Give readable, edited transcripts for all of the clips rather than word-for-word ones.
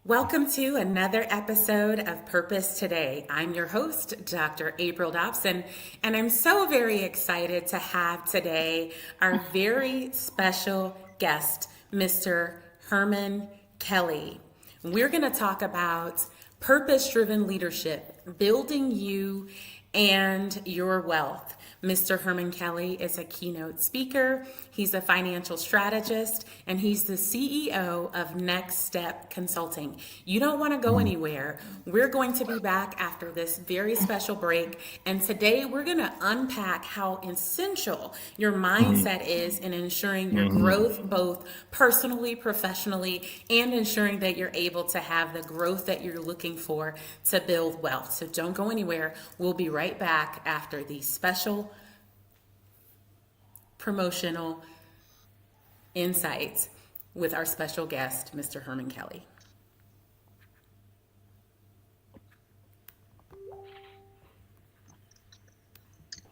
Welcome to another episode of Purpose Today. I'm your host, Dr. April Dobson, and I'm so very excited to have today our very special guest, Mr. Herman Kelly. We're going to talk about purpose-driven leadership, building you and your wealth. Mr. Herman Kelly is a keynote speaker, he's a financial strategist, and he's the CEO of Next Step Consulting. You don't want to go anywhere. We're going to be back after this very special break, and today we're going to unpack how essential your mindset is in ensuring your growth both personally, professionally, and ensuring that you're able to have the growth that you're looking for to build wealth. So don't go anywhere. We'll be right back after these special promotional insights with our special guest, Mr. Herman Kelly.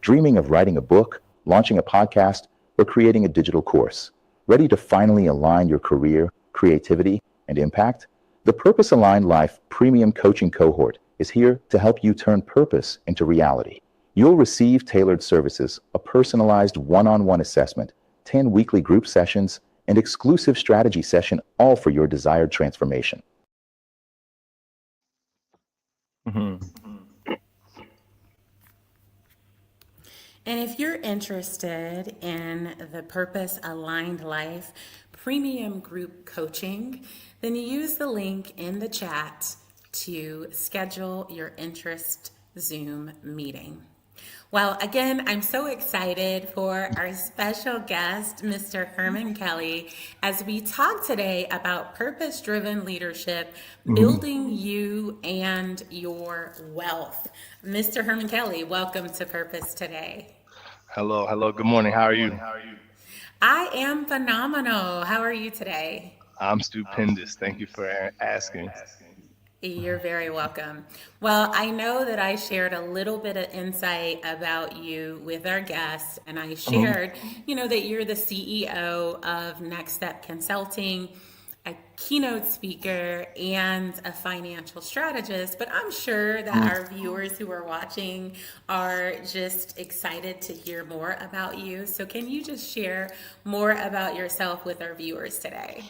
Dreaming of writing a book, launching a podcast, or creating a digital course? Ready to finally align your career, creativity, and impact? The Purpose Aligned Life Premium Coaching Cohort is here to help you turn purpose into reality. You'll receive tailored services, a personalized one-on-one assessment, 10 weekly group sessions, and exclusive strategy session, all for your desired transformation. And if you're interested in the Purpose Aligned Life Premium Group Coaching, then you use the link in the chat to schedule your interest Zoom meeting. Well, again, I'm so excited for our special guest, Mr. Herman Kelly, as we talk today about purpose-driven leadership, building you and your wealth. Mr. Herman Kelly, welcome to Purpose Today. Hello. Good morning. How are you? I am phenomenal. How are you today? I'm stupendous. Thank you for asking. You're very welcome. Well, I know that I shared a little bit of insight about you with our guests, and I shared, that you're the CEO of Next Step Consulting, a keynote speaker, and a financial strategist. But I'm sure that our viewers who are watching are just excited to hear more about you. So can you just share more about yourself with our viewers today?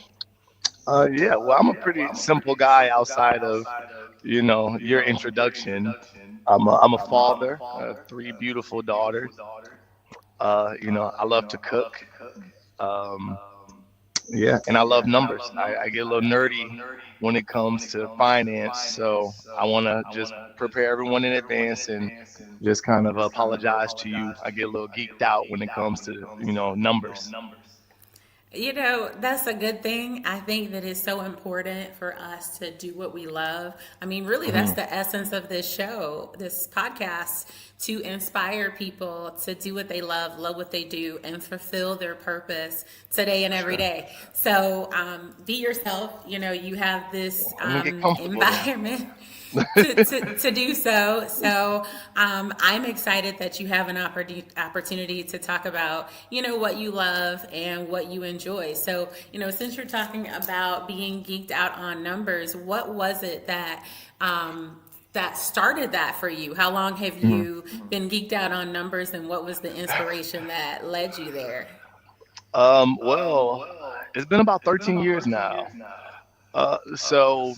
Well, I'm a pretty simple guy outside of, your introduction. I'm a father, 3 beautiful daughters. I love to cook. And I love numbers. I get a little nerdy when it comes to finance. So I want to just prepare everyone in advance and just kind of apologize to you. I get a little geeked out when it comes to, numbers. That's a good thing. I think that it's so important for us to do what we love. I mean, really, that's the essence of this show, this podcast, to inspire people to do what they love what they do, and fulfill their purpose today and every day. So be yourself. You have this environment. to do so. So I'm excited that you have an opportunity to talk about, what you love and what you enjoy. So, since you're talking about being geeked out on numbers, what was it that that started that for you? How long have you been geeked out on numbers, and what was the inspiration that led you there? Well, it's been about 13 years now. So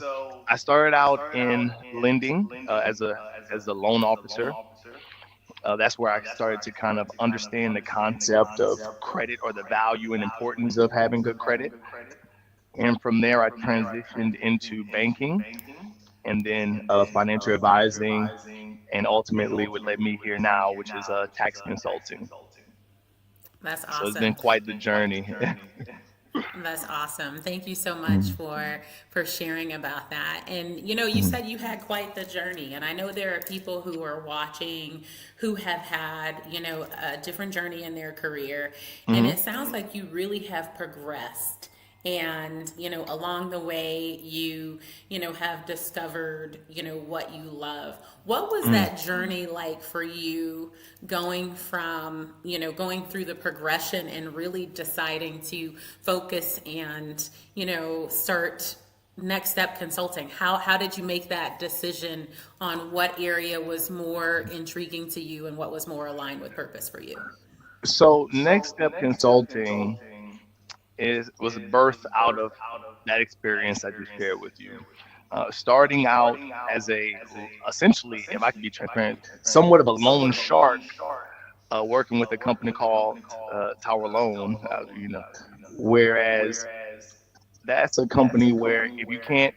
I started out in lending as a loan officer. That's where I started to kind of understand the concept of credit, or the value and importance of having good credit. And from there, I transitioned into banking, and then financial advising, and ultimately what led me here now, which is tax consulting. That's awesome. So it's been quite the journey. That's awesome. Thank you so much for sharing about that. And you said you had quite the journey, and I know there are people who are watching who have had a different journey in their career, and it sounds like you really have progressed. And along the way, you have discovered what you love. What was that journey like for you, going from going through the progression and really deciding to focus and start Next Step Consulting. How did you make that decision on what area was more intriguing to you and what was more aligned with purpose for you? So Next Step Consulting is was birthed out of that experience I just shared with you. Starting out as essentially, if I could be transparent, somewhat of a loan shark, working with a company called Tower Loan, whereas that's a company where if you can't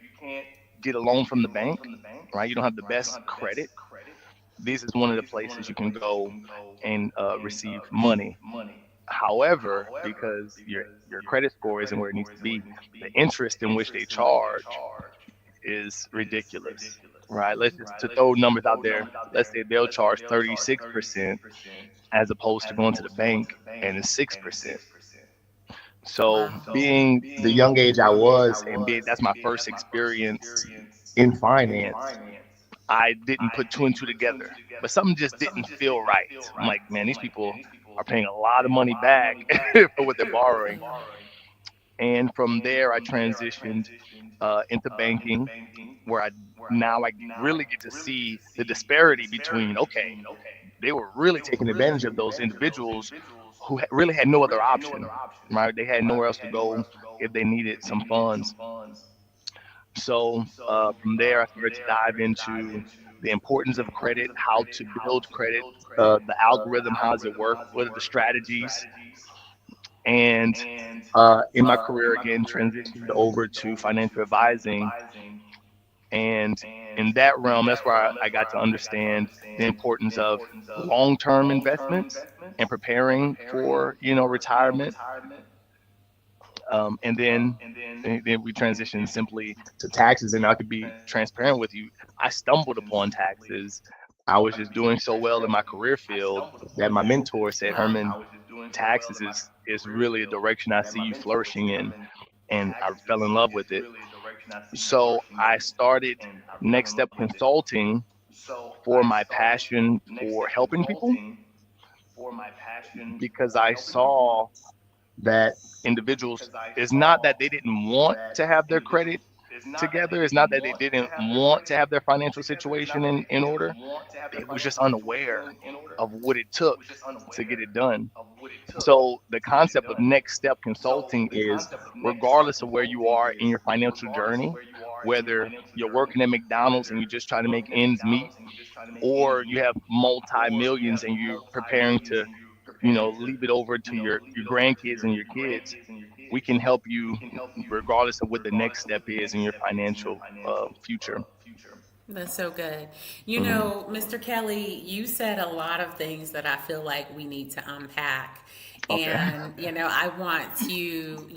get a loan from the bank, right, you don't have the best credit, this is one of the places you can go and receive money. However, because your credit score isn't where it needs to be, the interest in which they charge is ridiculous, right? Let's just to throw numbers out there. Let's say they'll charge 36% as opposed to going to the bank and it's 6%. So Wow. being the young age I was and being that's my first experience in finance, I didn't put two and two together. But something just didn't feel right. I'm like, man, these people are paying a lot of money back for what they're borrowing. And from there, I transitioned into banking, where I really get to see the disparity between, okay, they were really taking advantage of those individuals who really had no other option, right? They had nowhere else to go if they needed some funds. So from there, I started to dive into the importance of credit, how to build credit, the algorithm, how does it work, what are the strategies, and in my career again, transitioned over to financial advising, and in that realm, that's where I got to understand the importance of long-term investments and preparing for retirement. And then we transitioned simply to taxes. And I could be transparent with you. I stumbled upon taxes. I was just doing so well in my career field that my mentor said, Herman, taxes is really a direction I see you flourishing in. And I fell in love with it. So I started Next Step Consulting for my passion for helping people, because I saw that individuals, it's not that they didn't want to have their credit together, it's not that they didn't want to have their financial situation in order. They was just unaware of what it took to get it done. So the concept of Next Step Consulting is, regardless of where you are in your financial journey, whether you're working at McDonald's and you're just trying to make ends meet, or you have multi-millions and you're preparing to leave it over to your grandkids and your kids, we can help you regardless of what the next step is in your financial future. That's so good. Hmm. Mr. Kelly, you said a lot of things that I feel like we need to unpack. Okay. And, I want to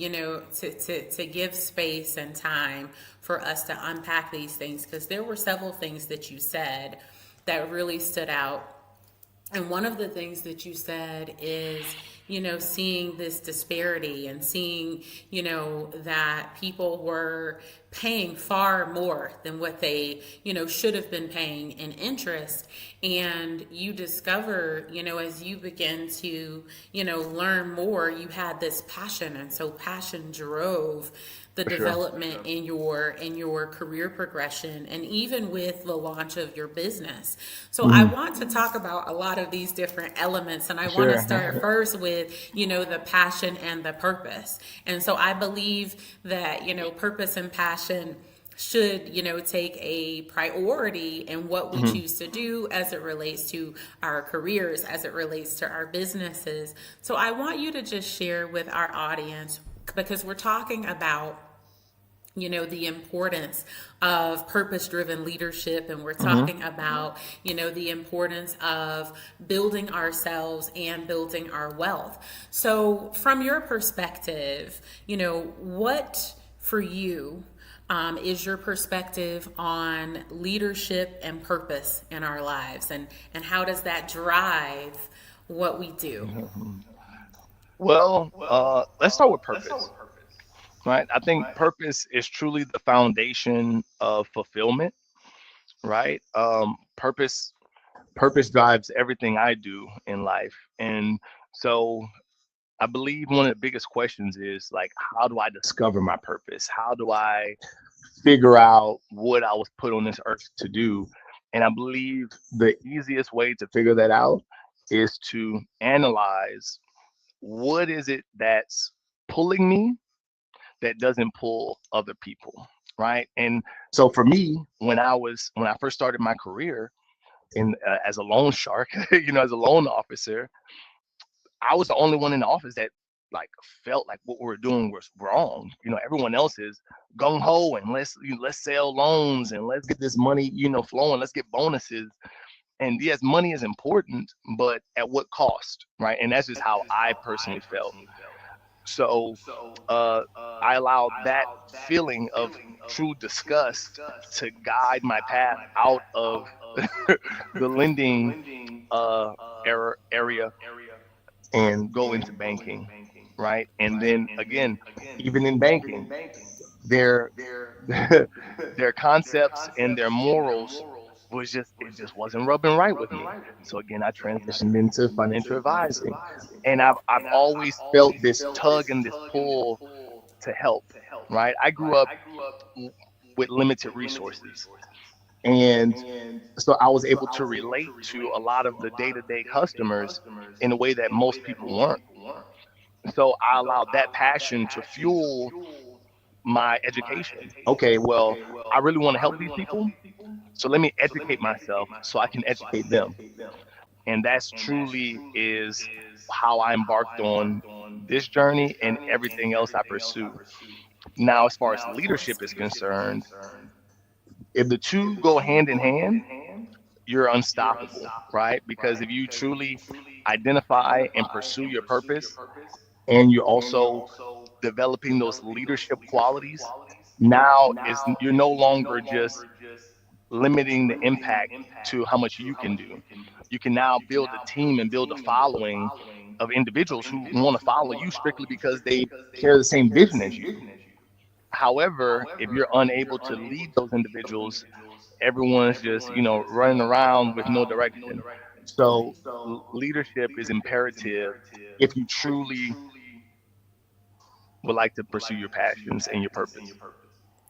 give space and time for us to unpack these things because there were several things that you said that really stood out. And one of the things that you said is, seeing this disparity and seeing, that people were paying far more than what they, should have been paying in interest. And you discover, as you begin to, learn more, you had this passion. And so passion drove the For sure. development in your career progression and even with the launch of your business. So I Hmm. want to talk about a lot of these different elements and I want to Sure. start first with, the passion and the purpose. And so I believe that, purpose and passion should take a priority in what we Hmm. choose to do as it relates to our careers, as it relates to our businesses. So I want you to just share with our audience because we're talking about the importance of purpose driven leadership and we're Hmm. talking about the importance of building ourselves and building our wealth. So from your perspective, what for you is your perspective on leadership and purpose in our lives and how does that drive what we do? Well, let's start with purpose, right? I think purpose is truly the foundation of fulfillment, right? Purpose drives everything I do in life. And so I believe one of the biggest questions is like, how do I discover my purpose? How do I figure out what I was put on this earth to do. And I believe the easiest way to figure that out is to analyze what is it that's pulling me that doesn't pull other people, right? And so for me, when I first started my career in as a loan shark, as a loan officer, I was the only one in the office that like felt like what we were doing was wrong. Everyone else is gung ho and let's sell loans and let's get this money, flowing. Let's get bonuses. And yes, money is important, but at what cost, right? And that's just how I personally felt. So uh, I allowed that feeling of true disgust to guide my path out of the lending uh, area and go into banking, right? And then again, even in banking, their their concepts and their morals it just wasn't rubbing right with me. So again, I transitioned into financial advising, and I've always felt this tug and this pull to help, right? I grew up with limited resources, and so I was able to relate to a lot of the day-to-day customers in a way that most people weren't. So I allowed that passion to fuel my education. Okay, well, I really want to help these people. So let me educate myself so I can educate them. And that's truly is how I embarked on this journey and everything else I pursue. Now, as far as leadership is concerned, if the two go hand in hand, you're unstoppable, right? Because if you truly identify and pursue your purpose and you're also developing those leadership qualities, now is you're no longer just limiting the impact to how much you can do. You can now build a team and build a following of individuals who want to follow you strictly because they share the same vision as you. However, if you're unable to lead those individuals, everyone's just, running around with no direction. So leadership is imperative if you truly would like to pursue your passions and your purpose.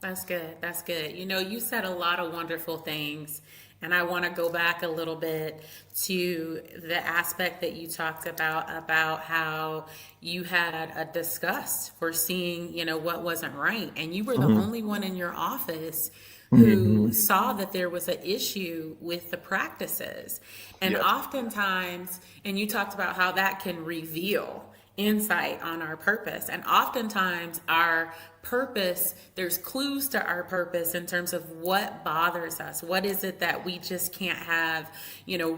That's good. That's good. You said a lot of wonderful things, and I want to go back a little bit to the aspect that you talked about how you had a disgust for seeing, what wasn't right, and you were the Hmm. only one in your office Hmm. who saw that there was an issue with the practices. And Yes. oftentimes, and you talked about how that can reveal insight on our purpose. And oftentimes, our purpose, there's clues to our purpose in terms of what bothers us. What is it that we just can't have,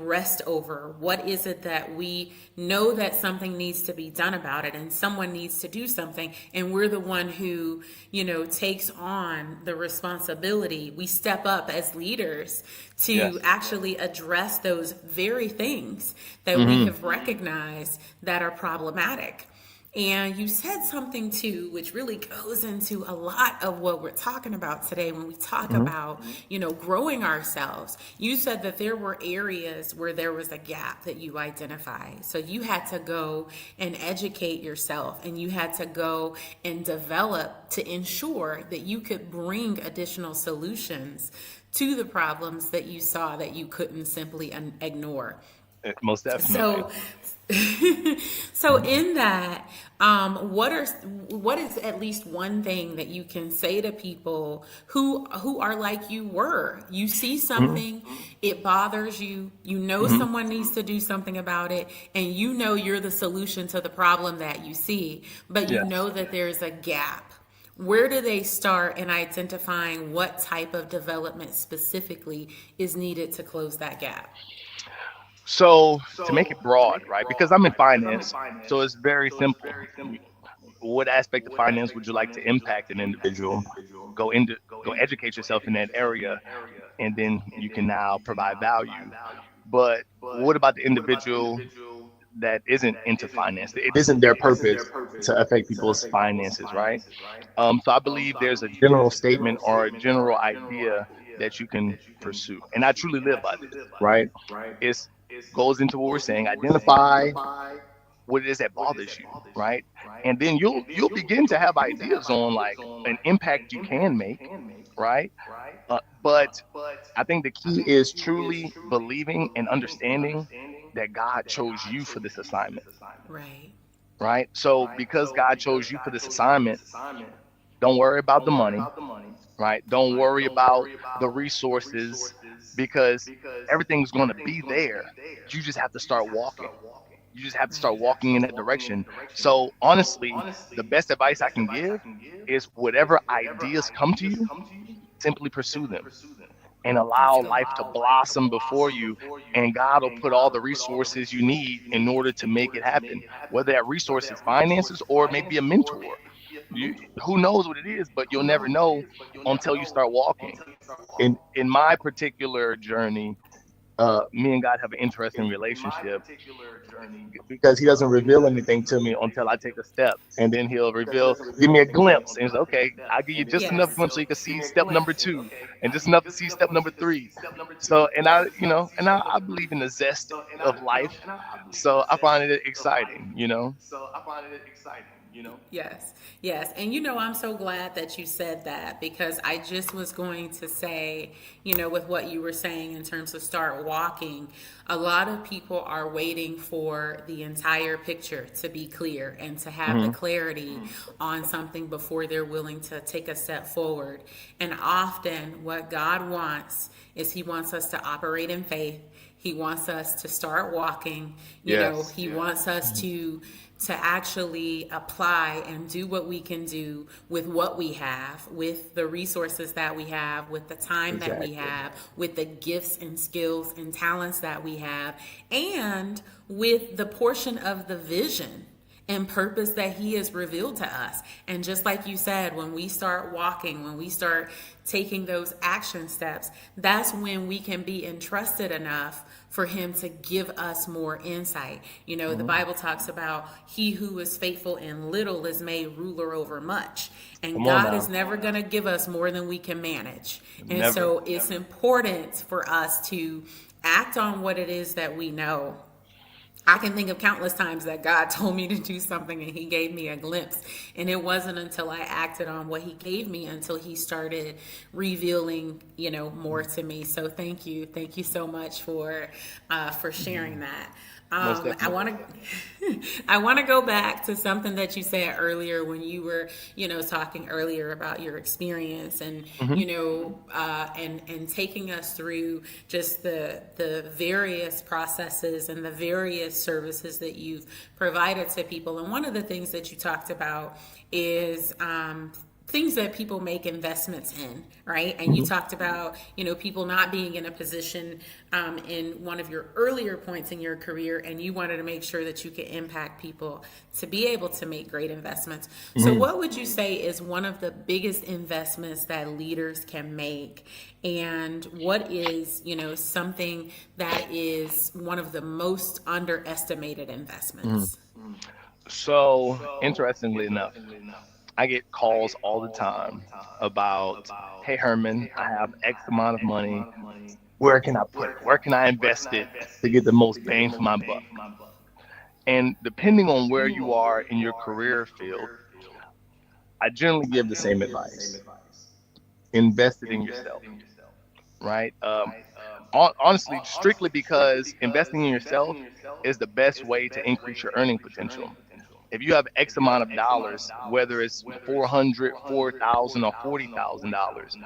rest over? What is it that we know that something needs to be done about it and someone needs to do something? And we're the one who, takes on the responsibility. We step up as leaders to Yes. actually address those very things that we Hmm. have recognized that are problematic. And you said something too, which really goes into a lot of what we're talking about today when we talk Hmm. about, growing ourselves. You said that there were areas where there was a gap that you identified. So you had to go and educate yourself and you had to go and develop to ensure that you could bring additional solutions to the problems that you saw that you couldn't simply ignore. Most definitely. So, so in that, what is at least one thing that you can say to people who are like you were? You see Hmm. something, it bothers you. You know Hmm. someone needs to do something about it, and you know you're the solution to the problem that you see, but you Yes. know that there's a gap. Where do they start in identifying what type of development specifically is needed to close that gap? So to make it broad, right? Because I'm in finance, so it's very simple. What aspect of finance would you like to impact an individual? Go into go educate yourself in that area, and then you can now provide value. But what about the individual that isn't into finance? It isn't their purpose to affect people's finances, right? So I believe there's a general statement or a general idea that you can pursue, and I truly live by this, right? It's goes into what we're saying. Identify what it is that bothers you, right? And then you'll begin to have ideas on like an impact you can make, right? But I think the key is truly believing and understanding that God chose you for this assignment, Right. right? So because God chose you for this assignment, don't worry about the money, right? Don't worry about the resources because everything's going to be there. You just have to start walking. You just have to start walking in that direction. So, honestly, the best advice I can give is whatever ideas come to you, simply pursue them and allow life to blossom before you. And God will put all the resources you need in order to make it happen. Whether that resource is finances or maybe a mentor. You, who knows what it is, but you'll never know until you start walking. In my particular journey, me and God have an interesting relationship because He doesn't reveal anything to me until I take a step, and then He'll reveal, give me a glimpse, and it's okay. I'll give you just enough glimpse so you can see step number two, and just enough to see step number three. So, and I believe in the zest of life, so I find it exciting. Yes, yes. And I'm so glad that you said that because I just was going to say, with what you were saying in terms of start walking, a lot of people are waiting for the entire picture to be clear and to have the Hmm. clarity on something before they're willing to take a step forward. And often, what God wants is He wants us to operate in faith. He wants us to start walking. Yes. He wants us to actually apply and do what we can do with what we have, with the resources that we have, with the time that we Exactly. have, with the gifts and skills and talents that we have, and with the portion of the vision and purpose that He has revealed to us. And just like you said, when we start walking, when we start taking those action steps, that's when we can be entrusted enough for Him to give us more insight. The Hmm. Bible talks about He who is faithful in little is made ruler over much. And Come on God is now. never going to give us more than we can manage. And Never. so it's important for us to act on what it is that we know. I can think of countless times that God told me to do something and He gave me a glimpse. And it wasn't until I acted on what He gave me until He started revealing, more to me. So thank you. Thank you so much for sharing that. Most I definitely. want to I want to go back to something that you said earlier when you were, talking earlier about your experience and, Hmm. and taking us through just the various processes and the various services that you've provided to people. And one of the things that you talked about is things that people make investments in, right? And you Hmm. talked about, people not being in a position in one of your earlier points in your career, and you wanted to make sure that you could impact people to be able to make great investments. So, Hmm. what would you say is one of the biggest investments that leaders can make? And what is, something that is one of the most underestimated Hmm. investments? So, interestingly enough, I get calls all the time about, hey, Herman, I have X amount of money. Where can I put it? Where can I invest it to get the most bang for my buck? And depending on where you are in your career field, I generally give the same advice. Invest it in yourself, right? Honestly, strictly because investing in yourself is the best way to increase your earning potential. If you have X amount of dollars, whether it's 400, 4,000, or $40,000,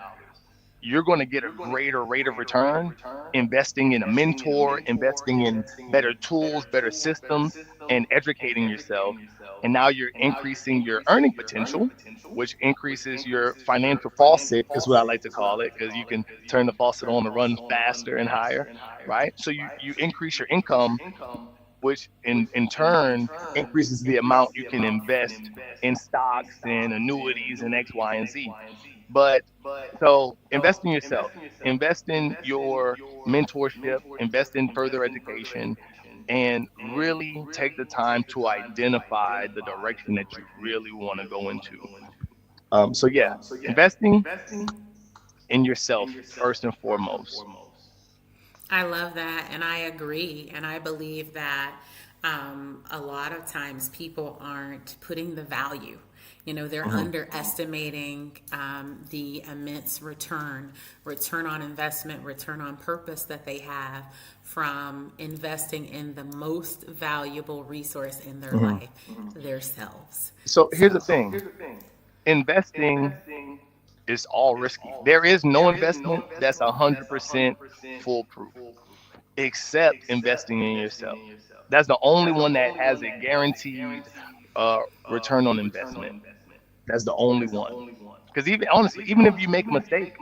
you're going to get a greater rate of return investing in a mentor, investing in better tools, better systems, and educating yourself. And now you're increasing your earning potential, which increases your financial faucet, is what I like to call it, because you can turn the faucet on to run faster and higher, right? So you increase your income, which in turn increases the amount you can invest in stocks and annuities and X, Y, and Z. But so invest in yourself, invest in your mentorship, invest in further education, and really take the time to identify the direction that you really want to go into. So yeah, investing in yourself first and foremost. I love that, and I agree. And I believe that a lot of times people aren't putting the value, they're underestimating the immense return on investment, return on purpose that they have from investing in the most valuable resource in their life, their selves. So here's the thing. Investing is all risky. There is no investment that's 100% foolproof, except investing in yourself. That's the only one that has a guaranteed return on investment. That's the only one. Because even honestly, even if you make a mistake,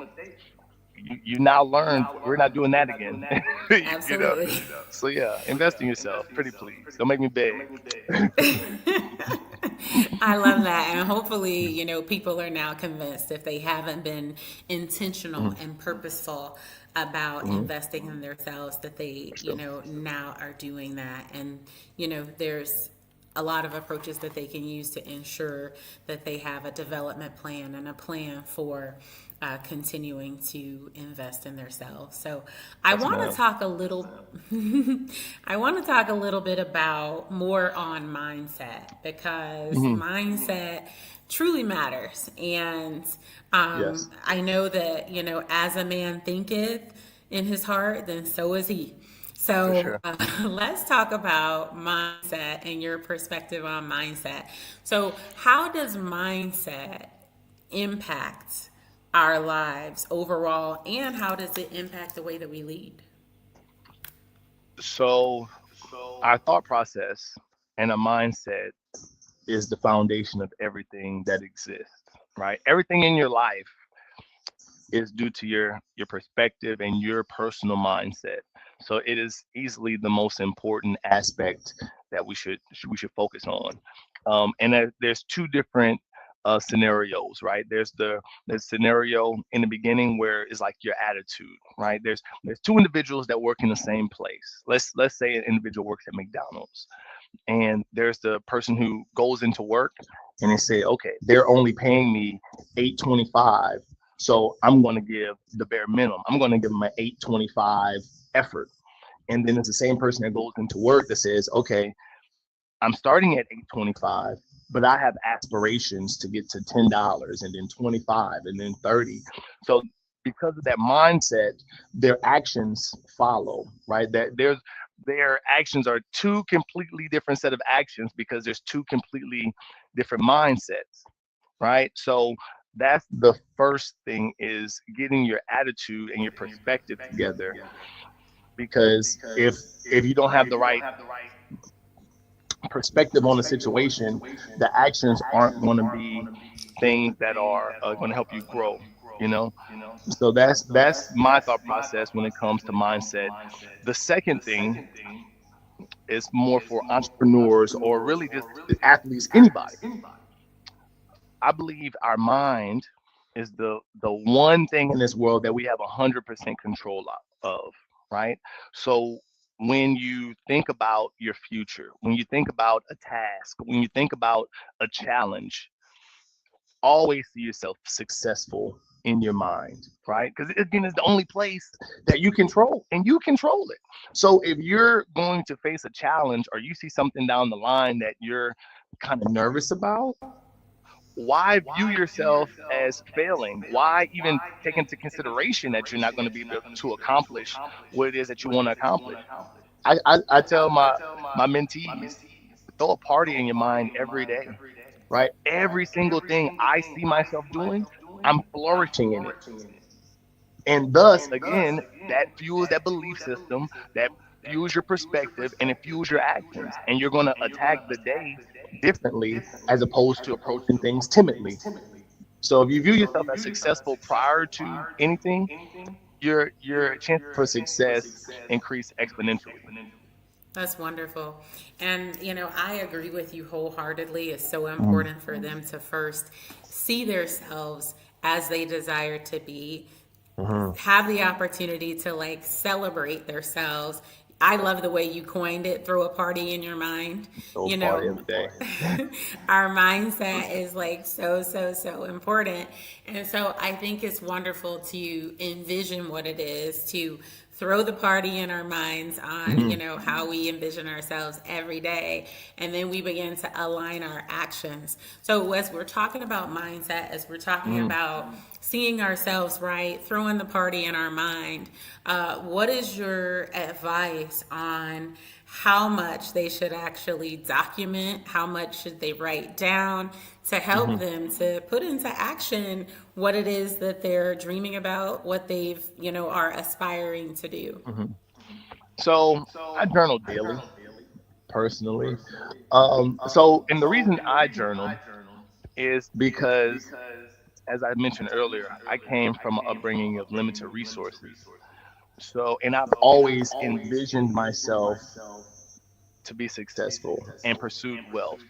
you now learn we're not doing that again. you know. Absolutely. So yeah, invest in yourself. Pretty please. Don't make me beg. I love that. And hopefully, people are now convinced, if they haven't been intentional and purposeful about investing in themselves, that they, now are doing that. And, there's a lot of approaches that they can use to ensure that they have a development plan and a plan for continuing to invest in themselves. So I want to talk a little, I want to talk a little bit about more on mindset, because mindset truly matters. And I know that, as a man thinketh in his heart, then so is he. So sure. Let's talk about mindset and your perspective on mindset. So how does mindset impact our lives overall, and how does it impact the way that we lead? So our thought process and a mindset is the foundation of everything that exists, right? Everything in your life is due to your perspective and your personal mindset. So it is easily the most important aspect that we should focus on. And there's two different scenarios, right? There's the scenario in the beginning where it's like your attitude, right? There's two individuals that work in the same place. Let's say an individual works at McDonald's, and there's the person who goes into work and they say, okay, they're only paying me $8.25, so I'm going to give the bare minimum. I'm going to give them an $8.25 effort. And then it's the same person that goes into work that says, okay, I'm starting at $8.25, but I have aspirations to get to $10 and then 25 and then 30. So because of that mindset, their actions follow, right? Their actions are two completely different set of actions because there's two completely different mindsets, right? So that's the first thing, is getting your attitude and your perspective together. Because if you don't have the right perspective on the situation, the actions aren't going to be things that are going to help you grow. You know, so that's my thought process when it comes to mindset. The second thing is more for entrepreneurs or really just athletes, anybody. I believe our mind is the one thing in this world that we have 100% control of, right? So when you think about your future, when you think about a task, when you think about a challenge, always see yourself successful in your mind, right? Because again, it's the only place that you control, and you control it. So if you're going to face a challenge or you see something down the line that you're kind of nervous about, why view yourself as failing? Why even take into consideration that you're not going to be able to accomplish what it is that you want to accomplish? I tell my mentees, throw a party in your mind every day, right? Every single thing I see myself doing, I'm flourishing in it. And thus, again, that fuels that belief system, that fuels your perspective, and it fuels your actions. And you're going to attack the day differently as opposed to approaching things timidly. So if you view yourself as successful prior to anything, your chances for success increase exponentially. That's wonderful. And, I agree with you wholeheartedly. It's so important for them to first see themselves as they desire to be, have the opportunity to celebrate themselves. I love the way you coined it, throw a party in your mind. Throw a party every day. Our mindset is so important. And so I think it's wonderful to envision what it is to throw the party in our minds on, how we envision ourselves every day. And then we begin to align our actions. So as we're talking about mindset, as we're talking Mm. about seeing ourselves right, throwing the party in our mind, what is your advice on how much they should actually document, how much should they write down to help Mhm. them to put into action what it is that they're dreaming about, what they've, are aspiring to do? Mhm. So I journal daily, personally. And the reason I journal is because, as I mentioned earlier, I came from an upbringing of limited resources. So, and I've always envisioned myself to be successful and pursued wealth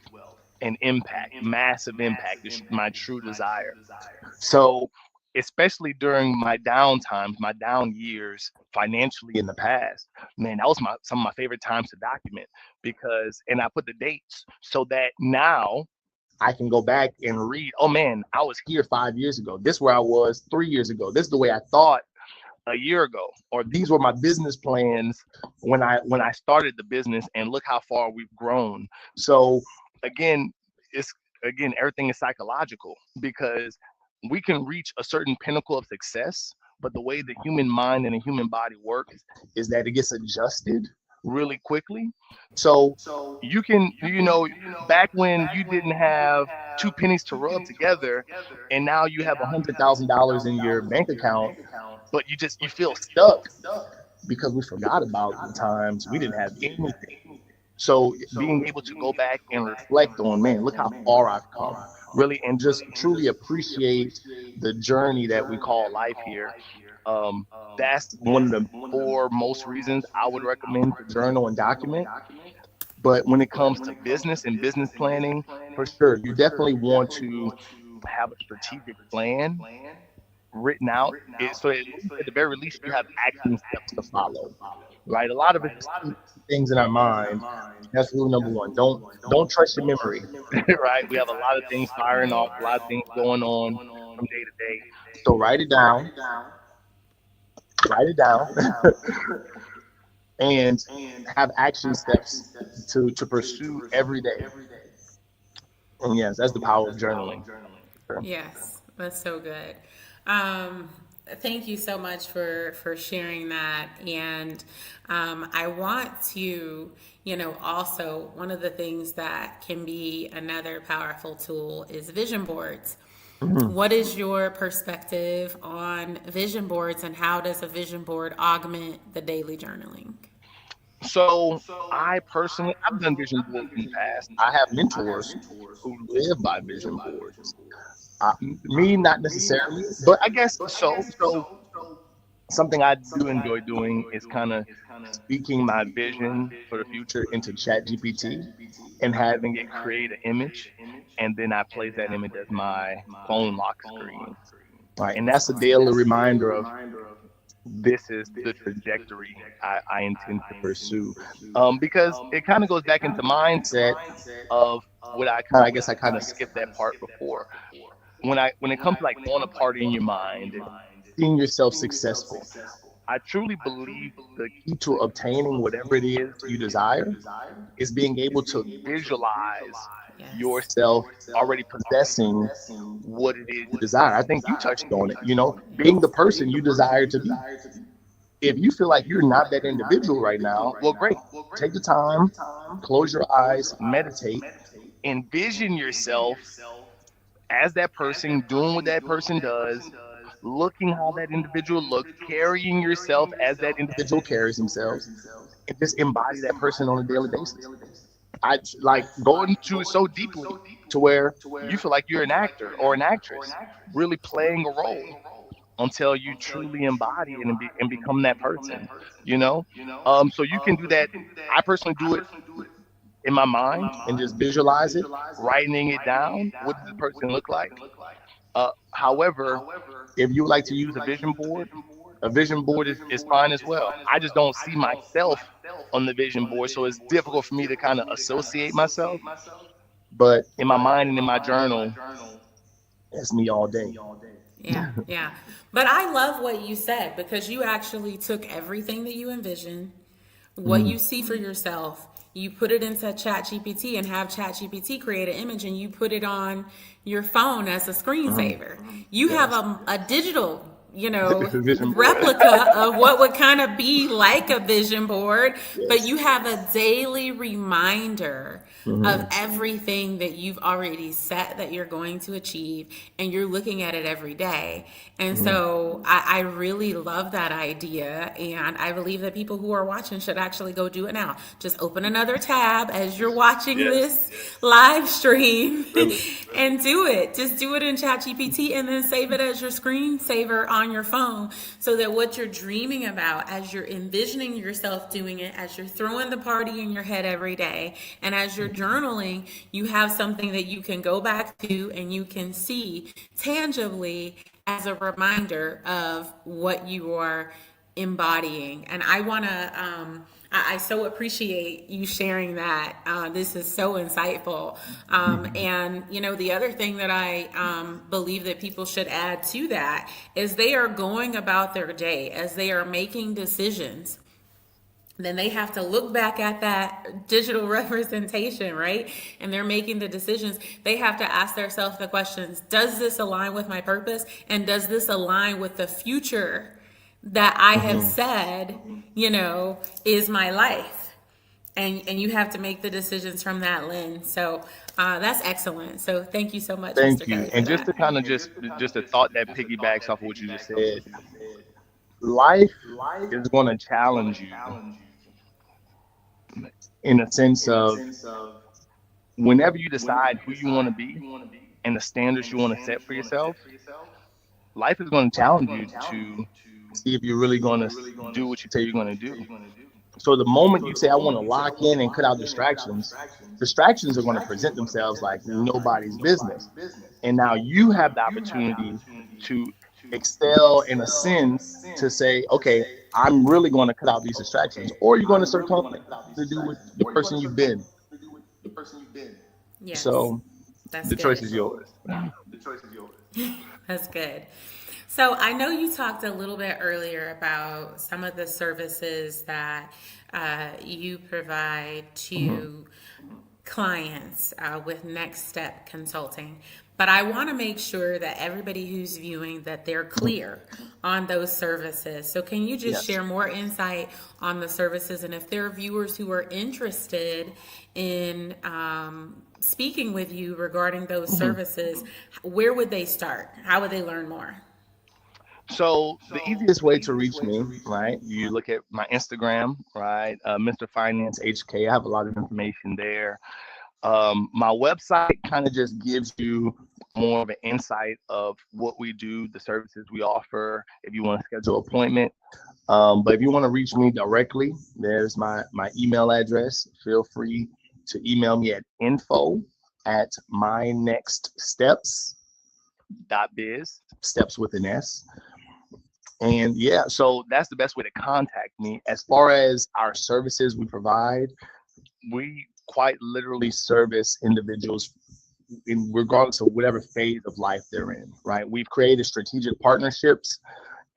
and impact, massive impact is my true desire. So, especially during my down times, my down years financially in the past, man, that was some of my favorite times to document because, and I put the dates so that now I can go back and read, oh man, I was here 5 years ago. This is where I was 3 years ago. This is the way I thought a year ago, or these were my business plans when I started the business, and look how far we've grown. So again, it's again everything is psychological because we can reach a certain pinnacle of success, but the way the human mind and the human body works is that it gets adjusted really quickly. So you can, back when you didn't have two pennies to rub together, and now you have $100,000 in your bank account, but you feel stuck because we forgot about the times we didn't have anything. So being able to go back and reflect on, man, look how far I've come, really, and just truly appreciate the journey that we call life here. Um, that's one of the four most reasons I would recommend to journal and document. But when it comes to business and business planning, for sure, you definitely want to have a strategic plan written out, so at least at the very least you have action steps to follow. Right? A lot of it is things in our mind. That's rule number one. Don't trust your memory. Right? We have a lot of things firing off, a lot of things going on from day to day. So write it down, and have action steps to pursue every day. And yes, that's the power of journaling. Sure. Yes, that's so good. Um, Thank you so much for sharing that. And I want to, also one of the things that can be another powerful tool is vision boards. Mhm. What is your perspective on vision boards, and how does a vision board augment the daily journaling? So I personally, I've done vision boards in the past. I have mentors who live by vision boards. Me, not necessarily, but I guess so. So something I do enjoy doing is kind of speaking my vision for the future into Chat GPT and having it create an image, and then I place that image as my phone lock screen. Right, and that's a daily reminder of this is the trajectory I intend to pursue. Because it kind of goes back into mindset of what I guess I kind of skipped that part before. When it comes to like throwing a party in your mind and seeing yourself successful, I truly believe the key to obtaining whatever it is you desire is being able to visualize Yes. yourself already possessing what it is you desire. I think you touched on it, being the person you desire to be. If you feel like you're not that individual right now, well, great. Take the time, close your eyes, meditate, envision yourself as that person, doing what that person does, looking how that individual looks, carrying yourself as that individual carries themselves, and just embody that person on a daily basis. I like going to it so deeply to where you feel like you're an actor or an actress, really playing a role until you truly embody it and become that person, you know? So you can do that. I personally do it in my mind and just visualize it, writing it down. What does the person look like? However, if you would like to use a vision board is fine as well. I just don't see myself on the vision board, so it's difficult for me to kind of associate myself. But in my mind and in my journal, it's me all day. Yeah. But I love what you said because you actually took everything that you envisioned, what Mhm. you see for yourself, you put it into ChatGPT and have ChatGPT create an image and you put it on your phone as a Mhm. screensaver. You have Yes. a digital, Vision board. replica of what would kind of be like a vision board, but Yes. you have a daily reminder of Mhm. everything that you've already set that you're going to achieve, and you're looking at it every day. And Mhm. so I really love that idea, and I believe that people who are watching should actually go do it now. Just open another tab as you're watching Yes. this live stream Really. and do it. Just do it in ChatGPT and then save it as your screensaver on your phone so that what you're dreaming about as you're envisioning yourself doing it, as you're throwing the party in your head every day, and as you're journaling, you have something that you can go back to and you can see tangibly as a reminder of what you are embodying. And I want to, I so appreciate you sharing that. This is so insightful. And, the other thing that I believe that people should add to that is they are going about their day as they are making decisions. Then they have to look back at that digital representation, right? And they're making the decisions. They have to ask themselves the questions: does this align with my purpose? And does this align with the future that I have Mhm. said, is my life? And you have to make the decisions from that lens. So that's excellent. So thank you so much, Thank Mr. you. Kelly, for And just that. to kind of just a thought that piggybacks off of what you just said, life is going to challenge you in a sense of whenever you decide who you want to be and the standards you want to set for yourself, life is going to challenge you to see if you're really going to do what you say you're going to do. So the moment you say, I want to lock in and cut out distractions, distractions are going to present themselves like nobody's business. And now you have the opportunity to excel in a sense to say, okay, I'm really going to cut out these distractions. Or you're going to succumb to do with the person you've been. Yes, So that's the choice good. is yours. That's good. So I know you talked a little bit earlier about some of the services that you provide Mhm. to clients with Next Step Consulting. But I want to make sure that everybody who's viewing that they're clear on those services. So can you just Yes. share more insight on the services, and if there are viewers who are interested in speaking with you regarding those Mhm. services, where would they start? How would they learn more? So the easiest way to reach me, right? You look at my Instagram, right? Mr. Finance HK. I have a lot of information there. My website kind of just gives you more of an insight of what we do, the services we offer, if you want to schedule an appointment. But if you want to reach me directly, there's my email address. Feel free to email me at info@mynextsteps.biz, steps with an S. And yeah, so that's the best way to contact me. As far as our services we provide, we quite literally service individuals in regardless of whatever phase of life they're in, right? We've created strategic partnerships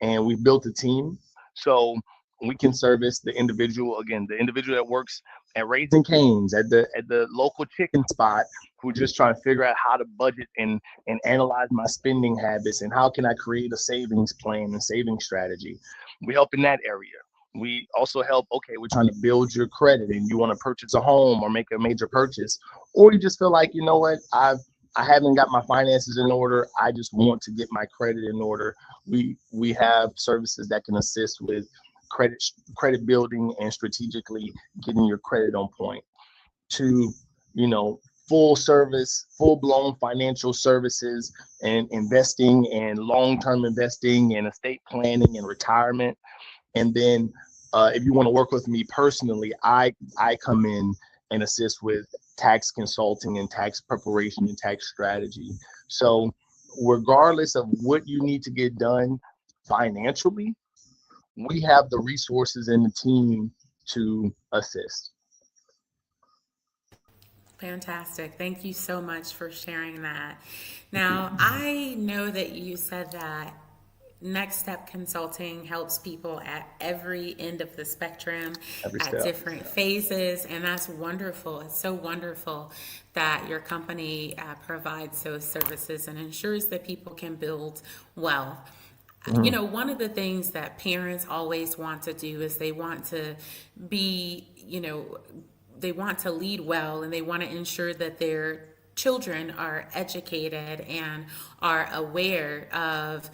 and we've built a team. So we can service the individual, again, the individual that works at Raising Cane's, at the local chicken spot, who just trying to figure out how to budget and analyze my spending habits and how can I create a savings plan and saving strategy. We help in that area. We also help, okay, we're trying to build your credit and you want to purchase a home or make a major purchase, or you just feel like, you know what, I haven't got my finances in order. I just want to get my credit in order. We have services that can assist with credit building and strategically getting your credit on point. To, you know, full service, full blown financial services and investing and long term investing and estate planning and retirement. And then if you want to work with me personally, I come in and assist with tax consulting and tax preparation and tax strategy. So regardless of what you need to get done financially, we have the resources and the team to assist. Fantastic. Thank you so much for sharing that. Now, I know that you said that Next Step Consulting helps people at every end of the spectrum, Every at step. different phases, and that's wonderful. It's so wonderful that your company provides those services and ensures that people can build wealth. You know, one of the things that parents always want to do is they want to be, they want to lead well and they want to ensure that their children are educated and are aware of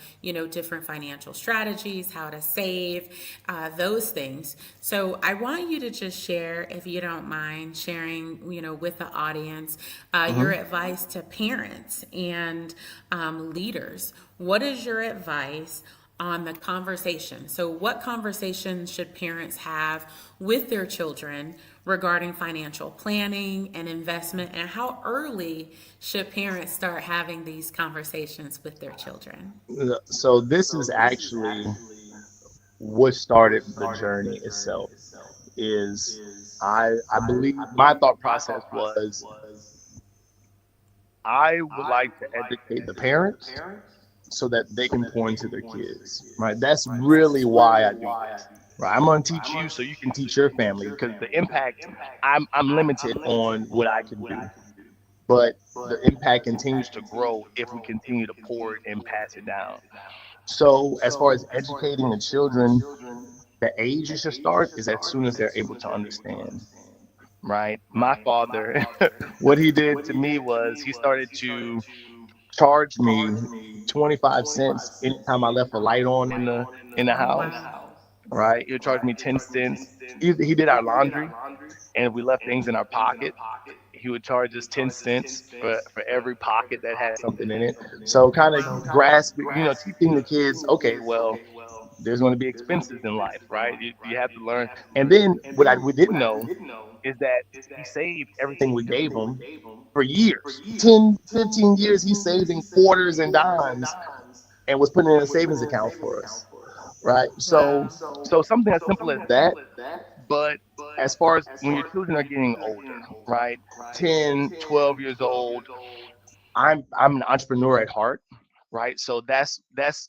different financial strategies, how to save, those things. So I want you to just share, if you don't mind sharing, with the audience, your Hmm. advice to parents and leaders. What is your advice on the conversation? So, what conversations should parents have with their children regarding financial planning and investment? And how early should parents start having these conversations with their children? So this is actually what started the journey itself. Is I believe my thought process was I would like to educate the parents so that they can pour into their kids. Right. That's really why I do this. Right. I'm going to teach you so you can teach your family because the impact I'm limited on what I can do, but the impact continues to grow if we continue to pour it and pass it down. So as far as educating the children, the age you should start is as soon as they're able to understand. Right. My father, what he did to me was he started to charge me 25 cents anytime I left a light on in the Oh, house. wow. Right. He would charge me 10 cents. He did our laundry, and if we left things in our pocket, he would charge us 10 cents for every pocket that had something in it. So kind of grasp, teaching the kids, okay, well, there's going to be expenses in life, right? You have to learn. And then what we didn't know is that he saved everything we gave him for years. 10, 15 years, he's saving quarters and dimes and was putting in a savings account for us, right? So, Wow. so something as simple as that. But as far as when your children are getting older, right? 10, 12 years old, I'm an entrepreneur at heart, right? So that's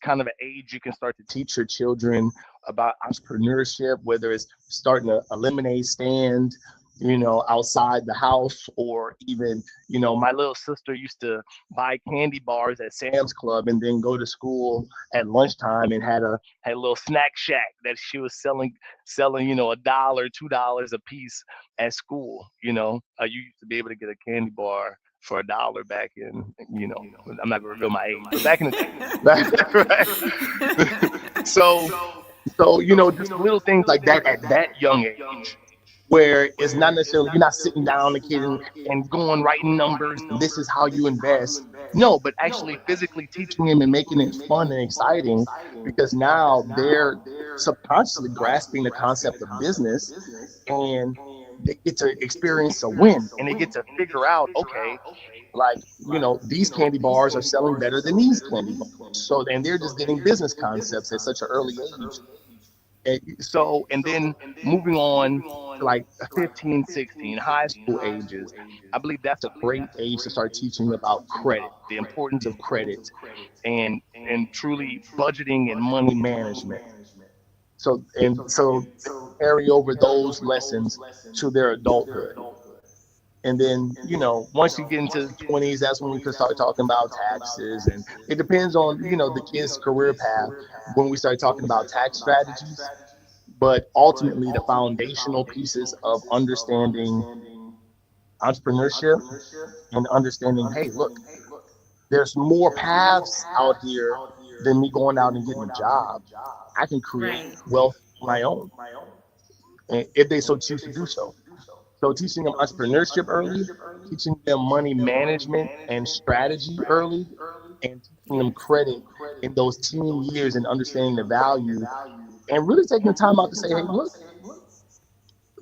kind of an age you can start to teach your children about entrepreneurship, whether it's starting a lemonade stand, outside the house, or even, my little sister used to buy candy bars at Sam's Club and then go to school at lunchtime and had a little snack shack that she was selling, $1, $2 a piece at school. You used to be able to get a candy bar for $1 back in, I'm not gonna reveal my age, but back in the right? so just little things like that at that young age, where it's not necessarily you're not sitting down the kid and going writing numbers and this is how you invest. No, but actually physically teaching him and making it fun and exciting, because now they're subconsciously grasping the concept of business, and they get to experience a win and they get to figure out, okay, like, these candy bars are selling better than these candy bars. So then they're just getting business concepts at such an early age. And then moving on to like 15, 16, high school ages, I believe that's a great age to start teaching about credit, the importance of credit, and truly budgeting and money management. So they carry over those lessons to their adulthood. And then, once you get into the 20s, that's when we can start talking about taxes. And it depends on, the kid's career path when we start talking about tax strategies. But ultimately, the foundational pieces of understanding entrepreneurship and understanding, hey, look, there's more paths out here than me going out and getting a job. I can create Right. wealth on my own, and if they so choose to do so. So teaching them entrepreneurship early, teaching them money management and strategy early, and teaching them Yes. credit in those teen years and understanding the value, and really taking the time out to say, hey, look,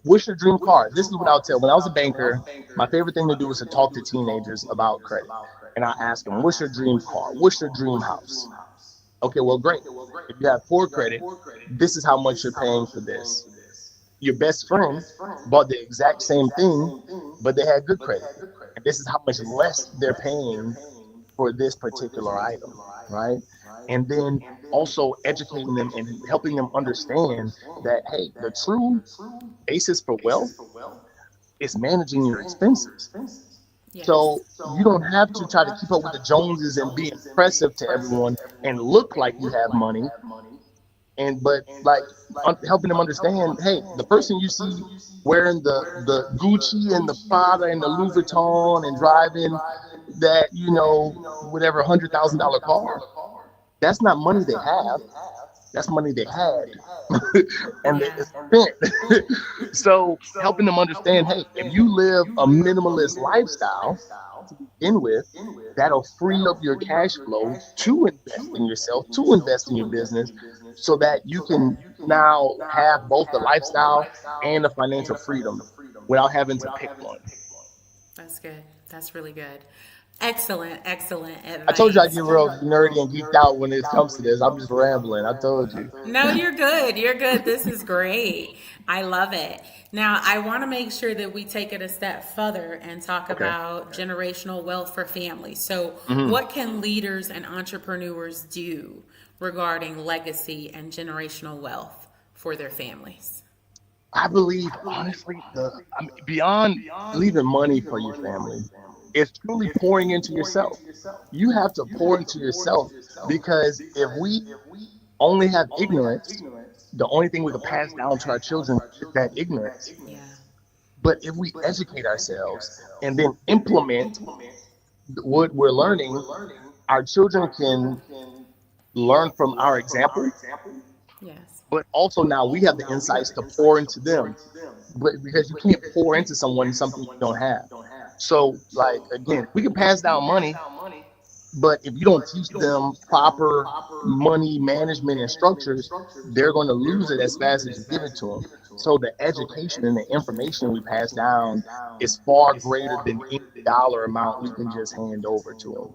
what's your dream car? This is what I'll tell. When I was a banker, my favorite thing to do was to talk to teenagers about credit. And I ask them, what's your dream car? What's your dream house? Okay, well, great. If you have poor credit, this is how much you're paying for this. Your best friend bought the exact same thing but they had good credit. And this is how much less they're paying for this particular item, right? And then also educating them and helping them understand that, hey, the true basis for wealth is managing your expenses. Yes. So you don't have to try to keep up with the Joneses and be impressive to everyone and look like you have money. And but like helping them understand, hey, the person you see wearing the Gucci and the Prada and the Louis Vuitton and driving that, whatever $100,000 car, that's not money they have. That's money they had. And they Yeah. spent. So helping them understand, hey, if you live a minimalist lifestyle to begin with, that'll free up your cash flow to invest in yourself, to invest in your business, so that you can now have both the lifestyle and the financial freedom without having to pick one. That's good. That's really good. Excellent, excellent I told you I advice. get real nerdy and geeked out when it comes to this. I'm just rambling. I told you. No, you're good. You're good. This is great. I love it. Now, I want to make sure that we take it a step further and talk Okay. about generational wealth for families. So, Mhm. what can leaders and entrepreneurs do regarding legacy and generational wealth for their families? I believe, honestly, beyond leaving money for your family, it's truly pouring into yourself. You have to pour into yourself, because if we only have ignorance, the only thing we can pass down to our children is that ignorance. Yeah. But if we educate ourselves and then implement what we're learning, our children can learn from our example, Yes. but also now we have the insights to pour into them. But because you can't pour into someone something you don't have. So, like, again, we can pass down money, but if you don't teach them proper money management and structures, they're going to lose it as fast as you give it to them. So the education and the information we pass down is far greater than any dollar amount we can just hand over to them.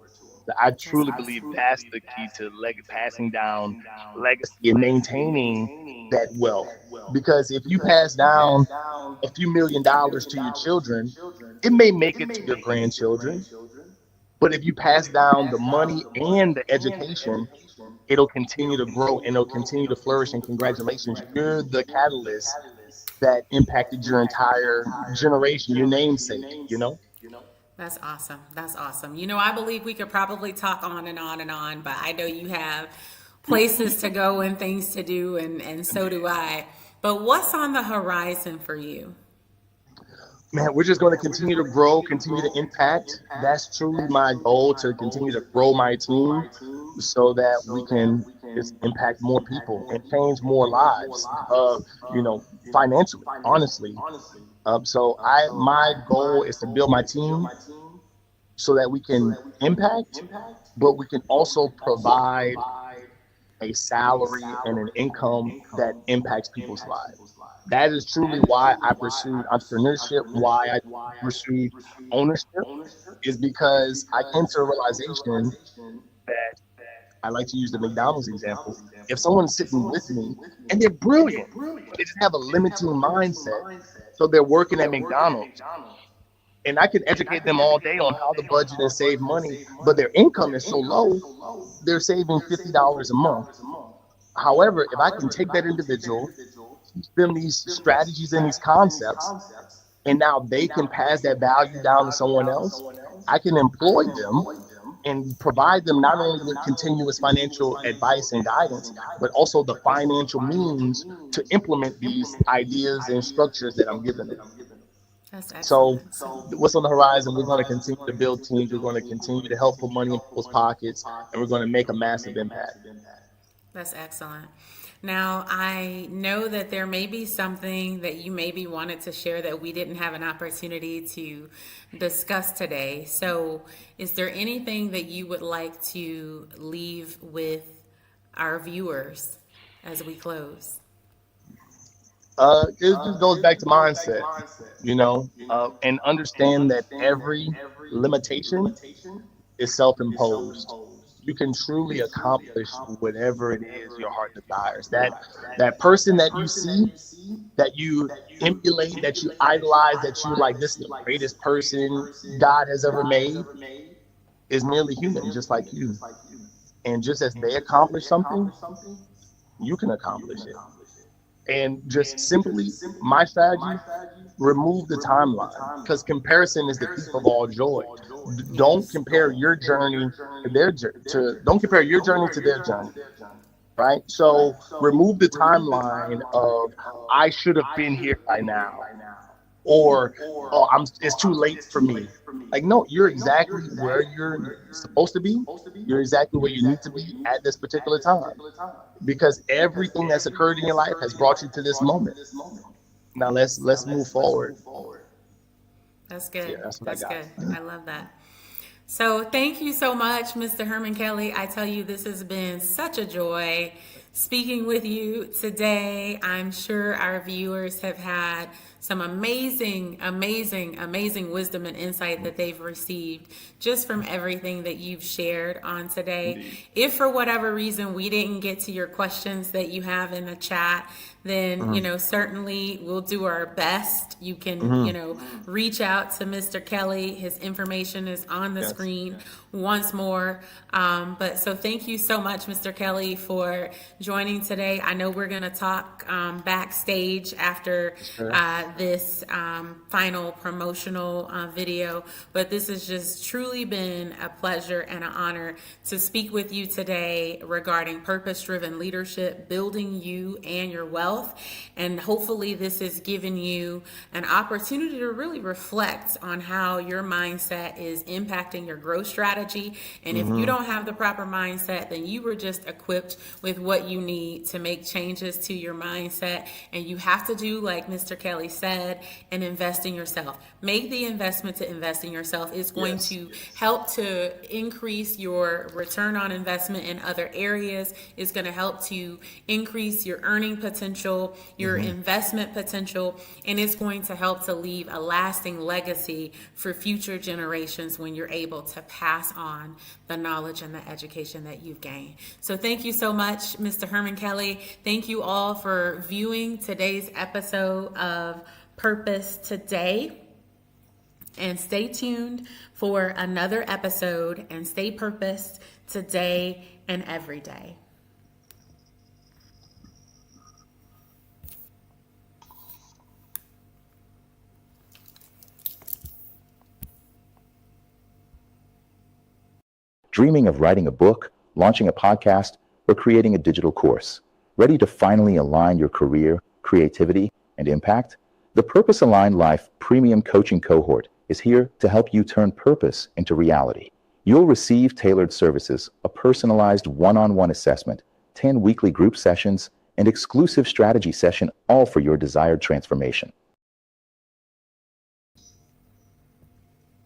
I That's truly believe awesome. that's the key to passing down legacy and maintaining. That wealth. Because if you pass down a few $1 million to your children, it may make it to your grandchildren. But if you pass down the money and the education, it'll continue to grow and it'll continue to flourish. And congratulations, you're the catalyst that impacted your entire generation, your namesake. That's awesome. That's awesome. I believe we could probably talk on and on and on, but I know you have places to go and things to do, and so do I. But what's on the horizon for you? Man, we're just going to continue to grow, continue to impact. That's truly my goal, to continue to grow my team so that we can just impact more people and change more lives, you know, financially, honestly. So my goal is to build my team so that we can impact, but we can also provide a salary and an income that impacts people's lives. That is truly why I pursued entrepreneurship, why I pursued ownership, is because I came to a realization that I like to use the McDonald's example. If someone's sitting with me and they're brilliant, but they just have a limiting mindset, so they're working at McDonald's, and I can educate them all day on how to budget and save money, but their income is so low, they're saving $50 a month. However, if I can take that individual, teach them these strategies and these concepts, and now they can pass that value down to someone else, I can employ them and provide them not only with continuous financial advice and guidance, but also the financial means to implement these ideas and structures that I'm giving them. That's So excellent. So, what's on the horizon? We're going to continue to build teams. We're going to continue to help put money in people's pockets, and we're going to make a massive impact. that's excellent. Now, I know that there may be something that you maybe wanted to share that we didn't have an opportunity to discuss today. So, is there anything that you would like to leave with our viewers as we close? It just goes back to mindset, and understand that every limitation is self-imposed. you can truly accomplish whatever it is your heart desires. That person that you see, that you emulate, that you idolize, that you like, this is the greatest person God has ever made, is merely human, just like you. And just as they accomplish something, you can accomplish it. And just simply, my strategy, remove the timeline, because comparison is the thief of all joy. Don't compare your journey to their don't compare your journey to their journey, right? So remove the timeline of, I should have been here by now, or, oh, it's too late for me. Like, no, you're exactly where you're supposed to be. You're exactly where you need to be at this particular time, because everything that's occurred in your life has brought you to this moment. Now let's move forward. That's good. Yeah, that's what That's I got. good. I love that. So thank you so much, Mr. Herman Kelly. I tell you, this has been such a joy speaking with you today. I'm sure our viewers have had some amazing wisdom and insight that they've received just from everything that you've shared on today. Indeed. If for whatever reason we didn't get to your questions that you have in the chat, then certainly we'll do our best. You can reach out to Mr. Kelly. His information is on the screen once more. But so thank you so much, Mr. Kelly, for joining today. I know we're going to talk backstage after this final promotional video, but this has just truly been a pleasure and an honor to speak with you today regarding purpose-driven leadership, building you and your wealth. And hopefully this has given you an opportunity to really reflect on how your mindset is impacting your growth strategy. And if you don't have the proper mindset, then you were just equipped with what you need to make changes to your mindset. And you have to do, like Mr. Kelly said, and invest in yourself. Make the investment to invest in yourself. It's going to help to increase your return on investment in other areas. It's going to help to increase your earning potential, your investment potential, and it's going to help to leave a lasting legacy for future generations when you're able to pass on the knowledge and the education that you've gained. So thank you so much, Mr. Herman Kelly. Thank you all for viewing today's episode of Purpose Today. And stay tuned for another episode, and stay purposed today and every day. Dreaming of writing a book, launching a podcast, or creating a digital course? Ready to finally align your career, creativity, and impact? The Purpose Aligned Life Premium Coaching Cohort is here to help you turn purpose into reality. You'll receive tailored services, a personalized one-on-one assessment, 10 weekly group sessions, and exclusive strategy session, all for your desired transformation.